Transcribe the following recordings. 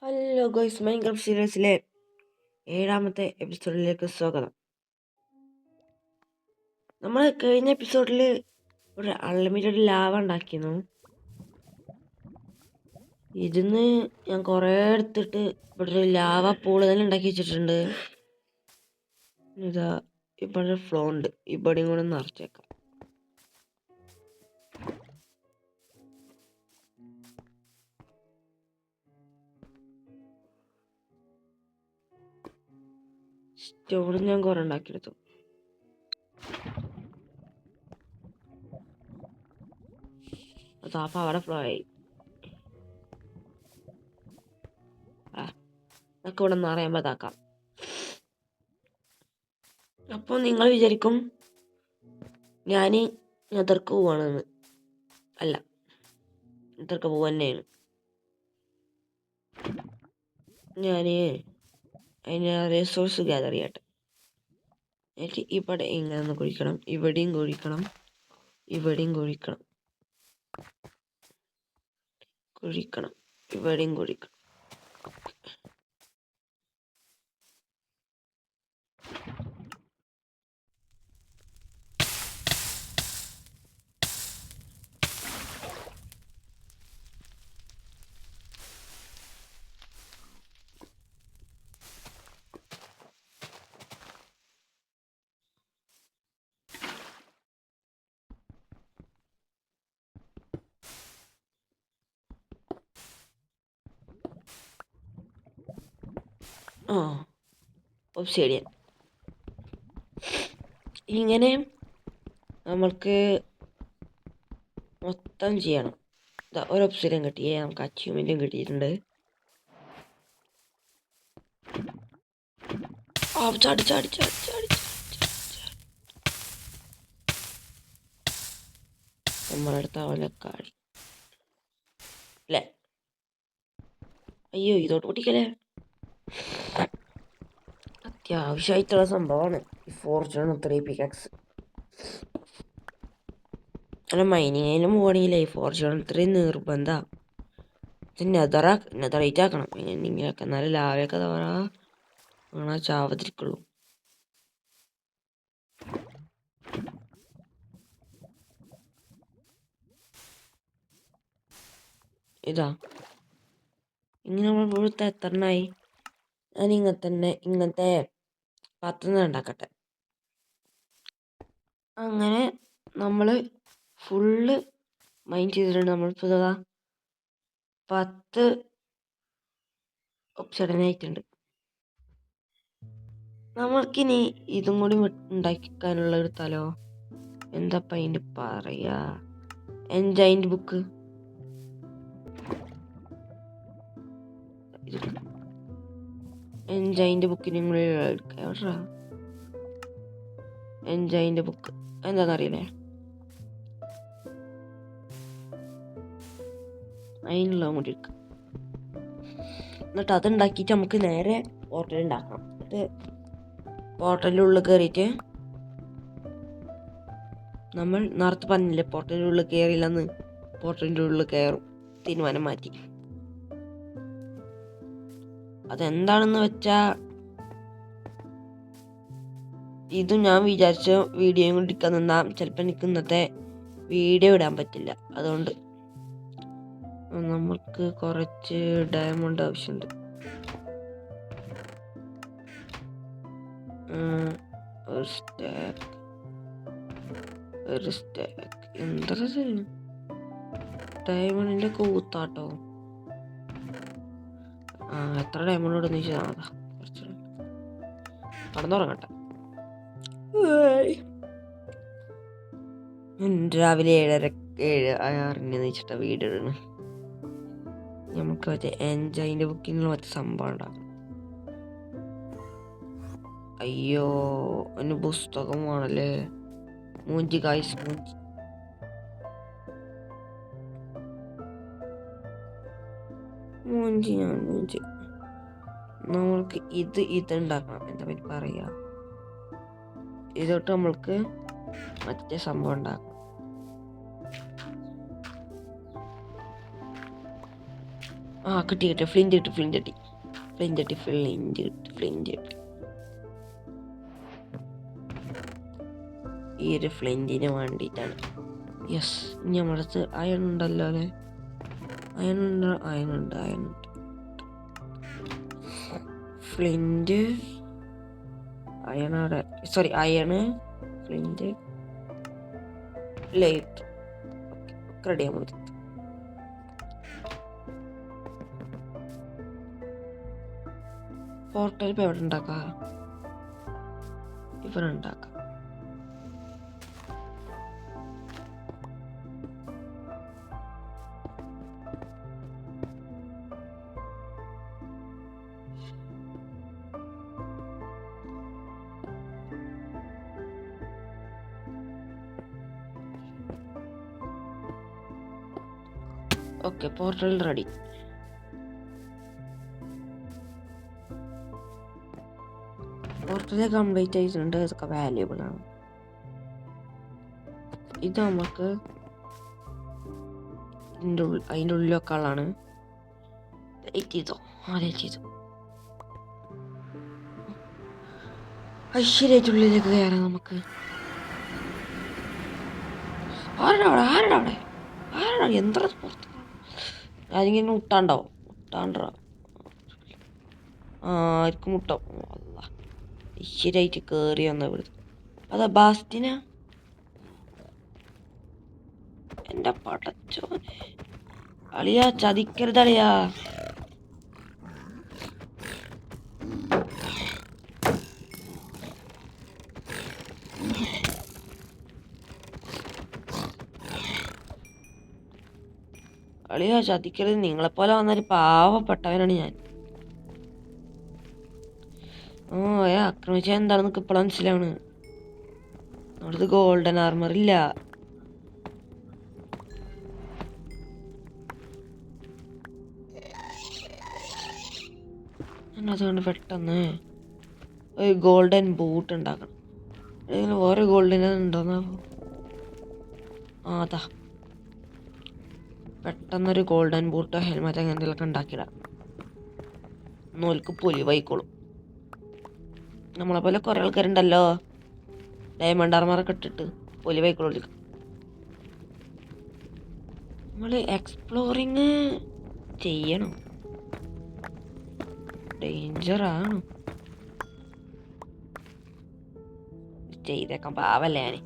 Hello ഗോയ്സ്, Minecraft സീരീസിലെ 7ാമത്തെ എപ്പിസോഡിലേക്ക് സ്വാഗതം. നമ്മൾ കഴിഞ്ഞ എപ്പിസോഡിൽ ഒരു അൺലിമിറ്റഡ് ലാവ ഉണ്ടാക്കിയിരുന്നു. ഇതിന്ന് ഞാൻ കുറേ എടുത്തിട്ട് ഇവിടെ ഒരു ലാവ പൂള് തന്നെ ഉണ്ടാക്കി വെച്ചിട്ടുണ്ട്. ഇതാ ഇവിടെ ഫ്ലോ ഉണ്ട്, ഇവിടെയും കൂടെ നിറച്ചേക്കാം. സ്റ്റോൺ ഞാൻ കുറെ ഉണ്ടാക്കിയെടുത്തു. അപ്പൊ അവിടെ ഫ്ലോ ആയി. അതൊക്കെ ഇവിടെ നിറയുമ്പോൾ ഇതാക്കാം. അപ്പോൾ നിങ്ങൾ വിചാരിക്കും ഞാൻ നെതർക്ക് പോവാണെന്ന്. അല്ല, നെതർക്ക് പോവാ തന്നെയാണ്. ഞാൻ അതിന് റിസോഴ്സ് ഗ്യാദർ ചെയ്യട്ടെ. എന്നിട്ട് ഇവിടെ ഇങ്ങനെ ഒന്ന് കുഴിക്കണം, ഇവിടെയും കുഴിക്കണം, ഇവിടെയും കുഴിക്കണം, ഇവിടെയും കുഴിക്കണം. ഒബ്സിഡിയൻ. ഇങ്ങനെ നമ്മൾക്ക് മൊത്തം ചെയ്യണം. ഒരു ഒബ്സിഡിയൻ കിട്ടിയേ, നമുക്ക് അച്ചീവ്മെൻറ്റും കിട്ടിയിട്ടുണ്ട്. ചാടി ചാടി ചാടി ചാടി നമ്മളടുത്ത അവലക്കാടി അല്ലേ? അയ്യോ, ഇതോട്ട് പൊട്ടിക്കല്ലേ. അത്യാവശ്യമായിട്ടുള്ള സംഭവമാണ് ഈ ഫോർച്യൂൺ 3 പിക്കാക്സ്. അല്ല, മൈനിങ്ങിനും പോകണമെങ്കിലേ ഫോർച്യൂൺ 3 നിർബന്ധമാണ്. നെതറൈറ്റ് ആക്കണം എങ്ങനെയെങ്കിലൊക്കെ, എന്നാലും ലാവയൊക്കെ അങ്ങനെ ചാവത്തിരിക്കുള്ളൂ. ഇതാ ഇങ്ങനെ നമ്മൾ ഇവിടുത്തെ എത്രണ്ണായി. ഞാൻ ഇങ്ങനത്തെ 10 ഉണ്ടാക്കട്ടെ. അങ്ങനെ നമ്മൾ ഫുള്ള് മൈൻഡ് ചെയ്തിട്ടുണ്ട്. നമ്മളിപ്പോൾ ഇതാ 10 ഒബ്സിഡിയൻ ആയിട്ടുണ്ട്. നമ്മൾക്കിനി ഇതും കൂടി ഉണ്ടാക്കിക്കാനുള്ള ഒരു തലോ എന്താപ്പം അതിൻ്റെ പറയാ, എൻജൈൻറ്റ് ബുക്ക്. എൻജൈൻറ്റ് ബുക്കിനും കൂടി എടുക്കാം. എൻജൈൻറ്റ് ബുക്ക് എന്താണെന്നറിയില്ലേ? അതിനുള്ള കൂടി എടുക്കാം. എന്നിട്ട് അതുണ്ടാക്കിയിട്ട് നമുക്ക് നേരെ പോർട്ടൽ ഉണ്ടാക്കണം. എന്നിട്ട് പോർട്ടലിൻ്റെ ഉള്ളിൽ കയറിയിട്ട് നമ്മൾ നേരത്തെ പറഞ്ഞില്ലേ പോർട്ടലിൻ്റെ ഉള്ളിൽ കയറിയില്ലെന്ന്, പോർട്ടലിൻ്റെ ഉള്ളിൽ കയറും. തീരുമാനം മാറ്റി. അതെന്താണെന്ന് വെച്ചാൽ ഇതും ഞാൻ വിചാരിച്ച വീഡിയോയും കൊണ്ട് ഇരിക്കാൻ നിന്നാൽ ചിലപ്പോൾ എനിക്ക് ഇന്നത്തെ വീഡിയോ ഇടാൻ പറ്റില്ല. അതുകൊണ്ട് നമുക്ക് കുറച്ച് ഡയമണ്ട് ആവശ്യമുണ്ട്. ഒരു സ്റ്റാക്ക് എന്തത്? ഡയമണ്ടിന്റെ കൂത്താട്ടോ. എത്ര ഡയമണ്ട് ഇടുന്ന ചോദിച്ചാൽ കുറച്ച് കടന്നുറങ്ങട്ടെ. രാവിലെ 7:06 വെച്ചിട്ടാ വീഡിയോ ഇടണം. നമുക്ക് മറ്റേ എൻജൈൻ്റെ ബുക്കിങ്ങിൽ മറ്റേ സംഭവം ഉണ്ടാക്കണം. അയ്യോ, അതിന് പുസ്തകമാണല്ലേ. മൂഞ്ചി കായ്സ്, മൂഞ്ചി. നമ്മൾക്ക് ഇത് ഉണ്ടാക്കണം. എന്താ പറ്റി പറയാ, ഇതോട്ട് നമ്മൾക്ക് മറ്റേ സംഭവം ഉണ്ടാക്കണം. ആ കിട്ടി കിട്ടി, ഫ്ലിൻറ്റ് കിട്ടി, ഫ്ലിൻറ്റ് കിട്ടി, ഫ്ലിൻറ്റ് കിട്ടി, ഫ്ലിൻറ്റ് കിട്ടി, ഫ്ലിൻറ്റ് കിട്ടി. ഈ ഒരു ഫ്ലിൻറ്റിന് വേണ്ടിയിട്ടാണ്. യെസ്, ഇനി നമ്മുടെ അടുത്ത് അയൺ ഉണ്ടല്ലോ അല്ലേ? അയൺ ഉണ്ട്, അയൺ ഉണ്ട്, അയൺ ഉണ്ട്. ഫ്ലിൻറ്റ്, അയണാടെ, സോറി അയണ്, ഫ്ലിൻറ്റ്, ലൈറ്റ് ഒക്കെ റെഡി ആകുമ്പോൾ പോർട്ടൽ ഇപ്പോൾ എവിടെ ഉണ്ടാക്കാം? ഇവിടെ ഉണ്ടാക്കാം. Okay, portal ready. Portal complete ആയിട്ടുണ്ട്. ഇതൊക്കെ വാല്യുബിൾ ആണ്. ഇത് നമുക്ക് അതിൻ്റെ ഉള്ളിലൊക്കെ ആളാണ്. ലൈറ്റ് ചെയ്തോ? ആ ലൈറ്റ് ചെയ്തു. ഐശ്വര്യമായിട്ടുള്ളിലേക്ക് കയറാം നമുക്ക്. ആരുടെ അവിടെ എന്താ പുറത്ത്? അതിങ്ങനെ മുട്ടാണ്ടാവും. ആർക്കും മുട്ടാവും. ഐശ്വര്യമായിട്ട് കയറി വന്ന ഇവിടുത്തെ. അതാ ബാസ്റ്റിന. എൻ്റെ പടച്ചോനെ, അളിയാ ചതിക്കരുതളിയാ. അളിയാ ചതിക്കരുത്. നിങ്ങളെപ്പോലെ വന്നൊരു പാവപ്പെട്ടവനാണ് ഞാൻ. ആക്രമിച്ചാൽ എന്താണെന്നൊക്കെ ഇപ്പോഴാണ് മനസ്സിലാവണ്. അവിടുത്തെ ഗോൾഡൻ ആർമർ ഇല്ല. അതുകൊണ്ട് പെട്ടെന്ന് ഒരു ഗോൾഡൻ ബൂട്ട് ഉണ്ടാക്കണം. ഓരോ ഗോൾഡൻ ഉണ്ടോന്നാ? അതാ പെട്ടെന്നൊരു ഗോൾഡൻ ബൂട്ടോ ഹെൽമെറ്റ് അങ്ങനെ എന്തെങ്കിലുമൊക്കെ ഉണ്ടാക്കിയിടാം. നോൽക്ക് പൊലിവായിക്കോളും. നമ്മളെ പോലെ കുറേ ആൾക്കാരുണ്ടല്ലോ ഡയമണ്ട് ആർമറൊക്കെ ഇട്ടിട്ട് പൊലിവായിക്കോളും. നമ്മൾ എക്സ്പ്ലോറിങ് ചെയ്യണം. ഡേഞ്ചറാണ്. ചെയ്തേക്കാം, പാവല്ലേ ഞാൻ.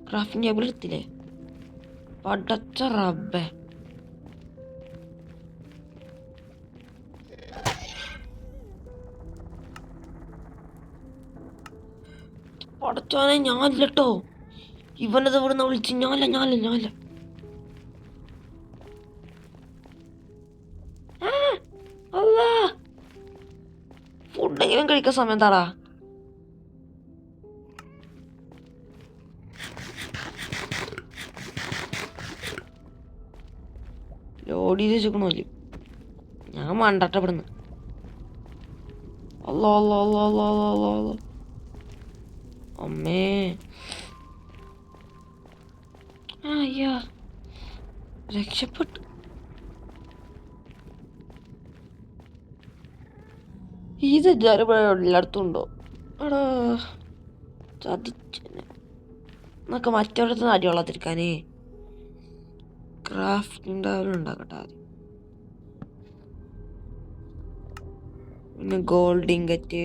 ക്രാഫ്റ്റിംഗ് ടേബിൾ എടുത്തില്ലേ? പടച്ച റബ്ബേ. പടച്ചോനെ, ഞാനില്ലട്ടോ. ഇവനത് ഇവിടുന്ന് വിളിച്ച്. ഞാനില്ല. ഫുഡെങ്കിലും കഴിക്കാൻ സമയം താടാ. ലോഡ് ചെയ്ത് വെച്ചേക്കണല്ലോ. ഞാൻ മണ്ടട്ടപ്പെടുന്നു. അല്ലോ അമ്മേ. അയ്യാ, രക്ഷപ്പെട്ടു. ഇത് എല്ലായിടത്തും ഉണ്ടോ? എടാ ചതിച്ചെന്നെ. എന്നൊക്കെ മറ്റൊരിടത്ത് അടി കൊള്ളാതിരിക്കാനേ ക്രാഫ്റ്റിംഗ് ടേബിൾ ഉണ്ടാക്കട്ടെ ആദ്യം. പിന്നെ ഗോൾഡ് ഇങ്കറ്റ്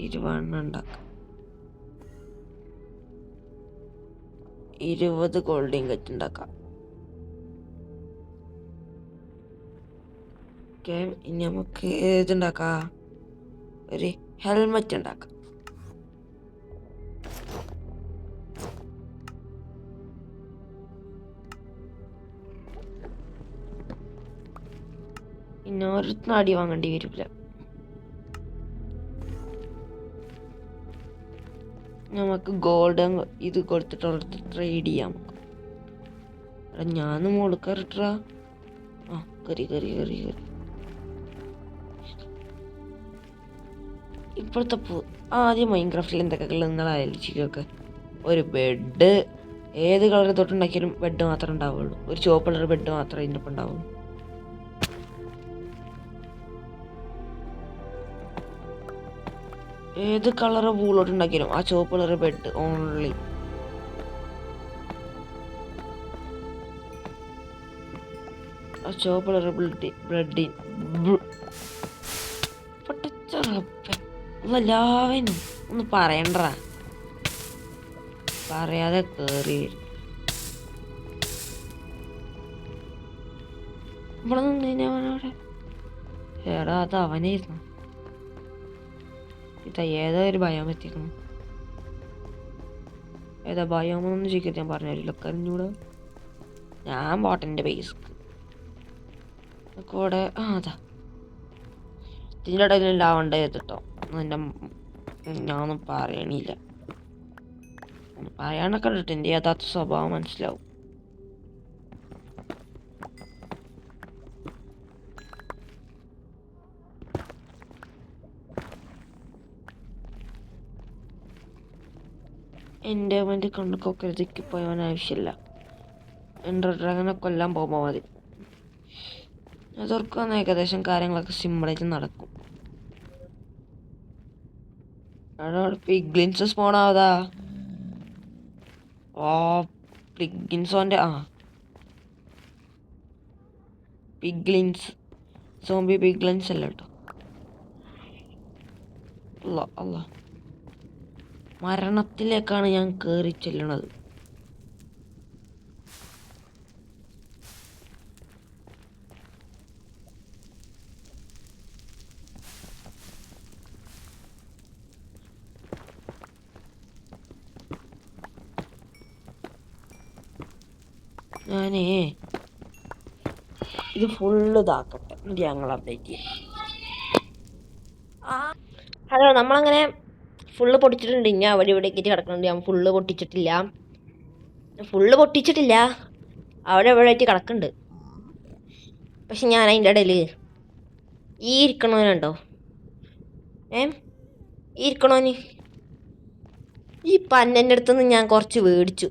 20 ഉണ്ടാക്കാം. 20 ഗോൾഡ് ഇങ്കറ്റ് ഉണ്ടാക്കാം. ഓക്കെ, ഇനി നമുക്ക് ഏതുണ്ടാക്കാം? ഒരു ഹെൽമെറ്റ് ഉണ്ടാക്കാം. പിന്നെ ഒരിടത്തുനിന്ന് അടി വാങ്ങേണ്ടി വരില്ല. നമുക്ക് ഗോൾഡൻ ഇത് കൊടുത്തിട്ട് ഒരിടത്ത് ട്രേഡ് ചെയ്യാം. ഞാൻ മോള് കയറിട്ടാ. കറി ഇപ്പോഴത്തെ ആദ്യം മൈൻക്രാഫ്റ്റിൽ എന്തൊക്കെ നിങ്ങളായാലും ഒരു ബെഡ്. ഏത് കളർ തൊട്ടുണ്ടാക്കിയാലും ബെഡ് മാത്രമേ ഉണ്ടാവുള്ളൂ. ഒരു ചുവപ്പ് കളർ ബെഡ് മാത്രമേ ഇതിൻ്റെ ഒപ്പം ഉണ്ടാവുള്ളൂ. ഏത് കളർ പൂളോട്ടുണ്ടാക്കിയാലും ആ ചുവപ്പ് കളർ ബെഡ് ഓൺലി. ആ ചുവപ്പ് കളർ ബ്രെഡിൻ എല്ലാവരും ഒന്ന് പറയണ്ട. പറയാതെ കേറി വരും. ഇവിടെ നിന്നവനവിടെ എടാ അത് അവനായിരുന്നു. ഇതാ ഏതോ ഒരു ഭയം എത്തിക്കണം. ഏതാ ഭയമൊന്നും ചോദിക്കരുത്, ഞാൻ പറഞ്ഞില്ല. കറിഞ്ഞൂടെ ഞാൻ ബോട്ടൻ്റെ ബേസ് കൂടെ അതാ ഇതിൻ്റെ ഇടയിൽ ഉണ്ടാവണ്ടേ കേട്ടോ. എൻ്റെ ഞാനൊന്നും പറയണില്ല. പറയാനൊക്കെ കണ്ടിട്ട് എൻ്റെ യഥാർത്ഥ സ്വഭാവം മനസ്സിലാവും. എൻ്റെ അവൻ്റെ കണ്ണുക്കൊക്കെ പോയവൻ ആവശ്യമില്ല. എൻ്റെ ഡ്രാഗനെ കൊല്ലാൻ പോകുമ്പോൾ മതി. അതോർക്കാൻ ഏകദേശം കാര്യങ്ങളൊക്കെ സിമ്പിളായിട്ട് നടക്കും. പിഗ്ലിൻസ് സ്പോൺ ആവതാ. ഓ പിഗ്ലിൻസോൻ്റെ പിഗ്ലിൻസ് സോംബി പിഗ്ലിൻസ് അല്ല കേട്ടോ. അല്ല അല്ല മരണത്തിലേക്കാണ് ഞാൻ കയറി ചെല്ലണത്. ഞാനേ ഇത് ഫുള്ള് ഇതാക്കട്ടെ, എന്നിട്ട് ഞങ്ങൾ അപ്ഡേറ്റ് ചെയ്യാം. ഹലോ, നമ്മളങ്ങനെ ഫുള്ള് പൊട്ടിച്ചിട്ടുണ്ട്. ഇനി അവിടെ ഇവിടെ കയറ്റി കിടക്കുന്നുണ്ട്. ഞാൻ ഫുള്ള് പൊട്ടിച്ചിട്ടില്ല. അവിടെ എവിടെ ആയിട്ട് കിടക്കുന്നുണ്ട്. പക്ഷെ ഞാൻ അതിൻ്റെ ഇടയിൽ ഈ ഇരിക്കണവനുണ്ടോ? ഈ ഇരിക്കണോന് ഈ പന്നൻ്റെ അടുത്തുനിന്ന് ഞാൻ കുറച്ച് മേടിച്ചു.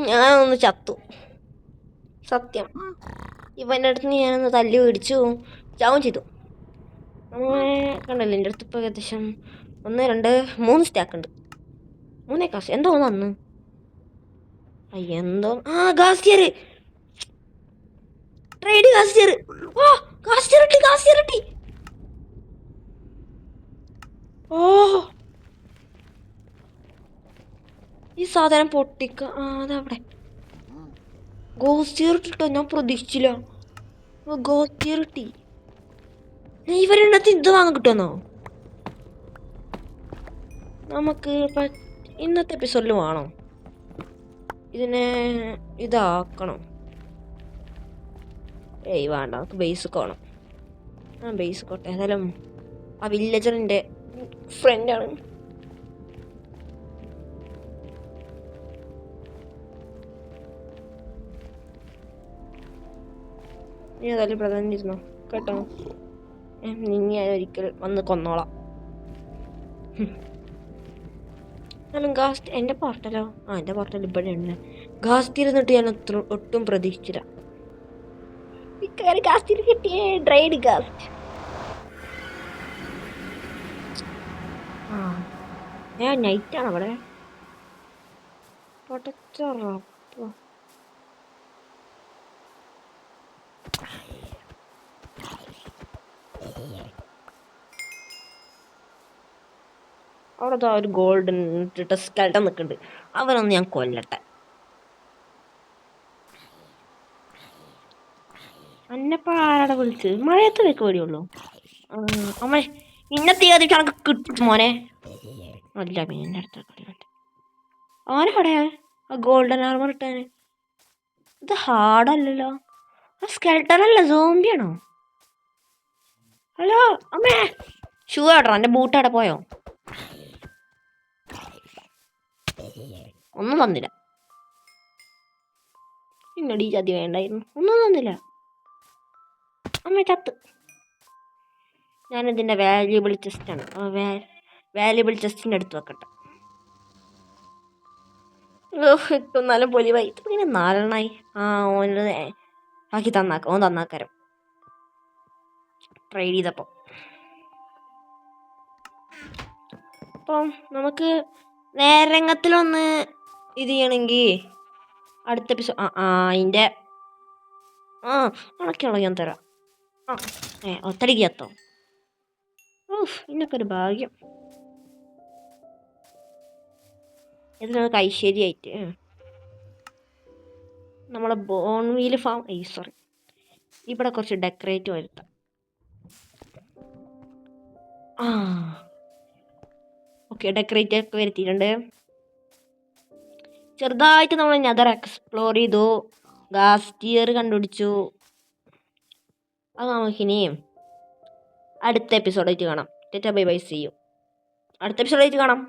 ഞാനൊന്ന് ചത്തു. സത്യം, ഇവൻ്റെ അടുത്ത് നിന്ന് ഞാനൊന്ന് തല്ലി മേടിച്ചു, ചാവും ചെയ്തു. അങ്ങനെ കണ്ടല്ലോ, എൻ്റെ അടുത്ത് ഇപ്പോൾ ഏകദേശം 1 2 3 സ്റ്റാക്ക് ഉണ്ട്. 3 കാശ് എന്തോ അന്ന് എന്തോ ഗാസ്റ്റിയർ ട്രേഡ് ഗാസ്റ്റിയർ. ഓ ഗാസ്റ്റിയർ കിട്ടി. ഓ ഈ സാധനം പൊട്ടിക്ക അതവിടെ ഗോസ്റ്റിയർ ഇട്ടോ. ഞാൻ പ്രതീക്ഷിച്ചില്ല ഗോസ്റ്റിയർ കിട്ടി. ഇവരെണ്ണത്തിൽ ഇത് വാങ്ങാൻ കിട്ടുമെന്നോ? നമുക്ക് ഇന്നത്തെ എപ്പിസോഡിൽ വേണോ ഇതിനെ ഇതാക്കണം? വേണ്ട, നമുക്ക് ബേസിക് വേണം. ബേസിക് കോട്ടെ. ഏതായാലും ആ വില്ലേജറിൻ്റെ ഫ്രണ്ടാണ്. നീ ഏതായാലും പ്രധാനിരുന്നോ കേട്ടോ. നീ ഒരിക്കൽ വന്ന് കൊന്നോളാം. എൻ്റെ പോർട്ടലോ? എൻ്റെ പോർട്ടൽ ഇവിടെ ഉണ്ട്. ഗാസ്റ്റിയർ എന്നിട്ട് ഞാൻ ഒട്ടും പ്രതീക്ഷിച്ചില്ല. ഗാസ്റ്റിയർ കിട്ടിയേ, ഡ്രൈഡ് ഗാസ്റ്റ്. നൈറ്റാണ് അവിടെ. അവിടെ ഒരു ഗോൾഡൻ സ്കെൽട്ടൻ നിൽക്കുന്നുണ്ട്. അവനൊന്ന് ഞാൻ കൊല്ലട്ടെ. അന്നപ്പോ ആരാടെ വിളിച്ച്? മഴയത്ത് വെക്ക് പേടിയുള്ളൂ. അമ്മ ഇന്നത്തെ കണക്ക് കിട്ടും മോനെ. അല്ല പിന്നെ അടുത്ത ഓനവിടെ ആ ഗോൾഡൻ ആർമർ ഇട്ടാന്. ഇത് ഹാർഡല്ലല്ലോ. ആ സ്കെൽട്ടൻ അല്ല, സോംബിയാണോ? ഹലോ അമ്മേ, ഷൂ ആടോ? എൻ്റെ ബൂട്ട് അവിടെ പോയോ? ഒന്നും തന്നില്ല. ഇന്നടി ചതി വേണ്ടായിരുന്നു. ഒന്നും തന്നില്ല. അമ്മ ചത്ത്. ഞാനിതിൻ്റെ വാല്യുബിൾ ചെസ്റ്റാണ്. വാല്യുബിൾ ചെസ്റ്റിൻ്റെ അടുത്ത് വെക്കട്ടെ. എന്നാലും പൊലിവായി ഇത് പിന്നെ നാലെണ്ണായി. ആ ഓനത് ബാക്കി തന്നാക്കാം, ഓൻ തന്നാക്കാരം ട്രൈ ചെയ്തപ്പോൾ. അപ്പം നമുക്ക് നേരങ്ങത്തിലൊന്ന് ഇത് ചെയ്യണമെങ്കിൽ അടുത്ത എപ്പിസോഡ് അതിൻ്റെ ഉണക്കുള്ള ഞാൻ തരാം. ഒത്തടിക്ക് എത്തോ. ഇന്നൊക്കെ ഒരു ഭാഗ്യം. ഇതിനൊക്കെ ഐശ്വര്യമായിട്ട് നമ്മളെ ബോൺവീൽ ഫാം സോറി ഇവിടെ കുറച്ച് ഡെക്കറേറ്റ് വരുത്താം. ഓക്കെ, ഡെക്കറേറ്റ് ഒക്കെ വരുത്തിയിട്ടുണ്ട്. ചെറുതായിട്ട് നമ്മൾ നെതർ എക്സ്പ്ലോർ ചെയ്തു, ഗാസ് ടിയർ കണ്ടുപിടിച്ചു. അത് നമുക്കിനിയും അടുത്ത എപ്പിസോഡായിട്ട് കാണാം. Bye bye, see you. അടുത്ത എപ്പിസോഡായിട്ട് കാണാം.